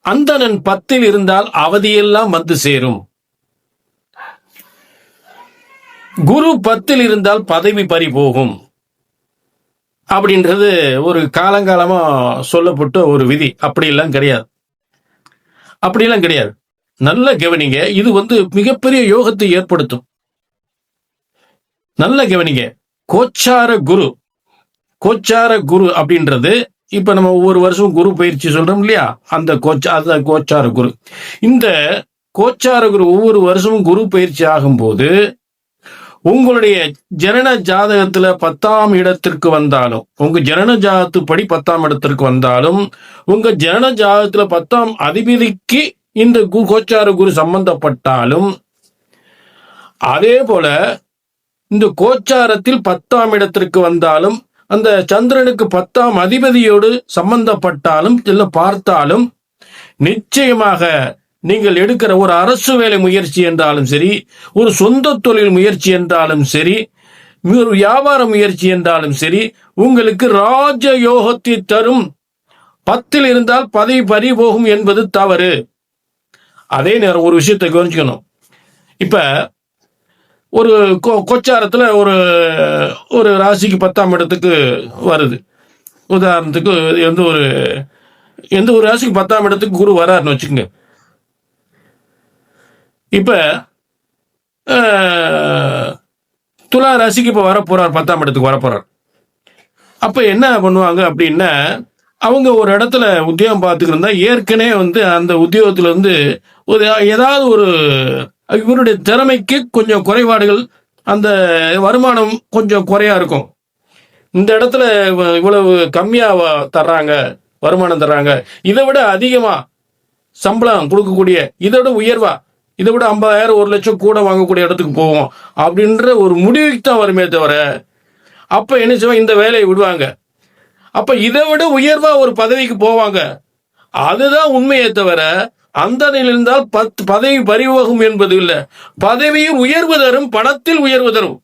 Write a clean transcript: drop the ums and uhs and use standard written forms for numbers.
அந்தணன் 10 இருந்தால் அவதியெல்லாம் வந்து சேரும். குரு 10 இருந்தால் பதவி பறி போகும் அப்படின்றது ஒரு காலங்காலமா சொல்லப்பட்ட ஒரு விதி. அப்படியெல்லாம் கிடையாது. அப்படியெல்லாம் கிடையாது. நல்ல கவனிங்க. இது மிகப்பெரிய யோகத்தை ஏற்படுத்தும். நல்ல கவனிங்க. கோச்சார குரு அப்படின்றது இப்ப நம்ம ஒவ்வொரு வருஷம் குரு பயிற்சி சொல்றோம் இல்லையா, அந்த கோச்சார குரு. இந்த கோச்சார குரு ஒவ்வொரு வருஷமும் குரு பயிற்சி ஆகும்போது உங்களுடைய ஜனன ஜாதகத்துல 10ஆம் இடத்திற்கு வந்தாலும், உங்க ஜனன ஜாதகத்துப்படி 10ஆம் இடத்திற்கு வந்தாலும், உங்க ஜனன ஜாதகத்துல 10ஆம் அதிபதிக்கு இந்த கோச்சார குரு சம்பந்தப்பட்டாலும், அதே போல இந்த கோச்சாரத்தில் 10ஆம் இடத்திற்கு வந்தாலும், அந்த சந்திரனுக்கு 10ஆம் அதிபதியோடு சம்பந்தப்பட்டாலும் இல்ல பார்த்தாலும், நிச்சயமாக நீங்கள் எடுக்கிற ஒரு அரசு வேலை முயற்சி என்றாலும் சரி, ஒரு சொந்த தொழில் முயற்சி என்றாலும் சரி, ஒரு வியாபார முயற்சி என்றாலும் சரி, உங்களுக்கு ராஜ யோகத்தை தரும். 10 இருந்தால் பதவி பறி போகும் என்பது தவறு. அதே நேரம் ஒரு விஷயத்தை கவனிச்சுக்கணும். இப்ப ஒரு கோச்சாரத்துல ஒரு ராசிக்கு 10ஆம் இடத்துக்கு வருது. உதாரணத்துக்கு எந்த ஒரு ராசிக்கு 10ஆம் இடத்துக்கு குரு வராருன்னு வச்சுக்கோங்க. இப்ப துலா ராசிக்கு இப்ப வரப்போறார், 10ஆம் இடத்துக்கு வரப்போறார். அப்ப என்ன பண்ணுவாங்க அப்படின்னா, அவங்க ஒரு இடத்துல உத்தியோகம் பார்த்துக்கிட்டு இருந்தா ஏற்கனவே அந்த உத்தியோகத்துல ஏதாவது ஒரு இவருடைய திறமைக்கு கொஞ்சம் குறைபாடுகள், அந்த வருமானம் கொஞ்சம் குறையா இருக்கும். இந்த இடத்துல இவ்வளவு கம்மியா தர்றாங்க, வருமானம் தர்றாங்க, இதை விட அதிகமா சம்பளம் கொடுக்கக்கூடிய, இதை விட உயர்வா, இதை விட 50,000 1 லட்சம் கூட வாங்கக்கூடிய இடத்துக்கு போவோம் அப்படின்ற ஒரு முடிவுக்கு தான் வருமே தவிர, அப்ப என்ன செய்வாங்க, இந்த வேலையை விடுவாங்க. அப்ப இதை விட உயர்வா ஒரு பதவிக்கு போவாங்க. அதுதான் உண்மையை தவிர, அந்த நிலையில் இருந்தால் பதவி பறிபோகும் என்பது இல்லை. பதவியில் உயர்வு தரும், பணத்தில் உயர்வு தரும்.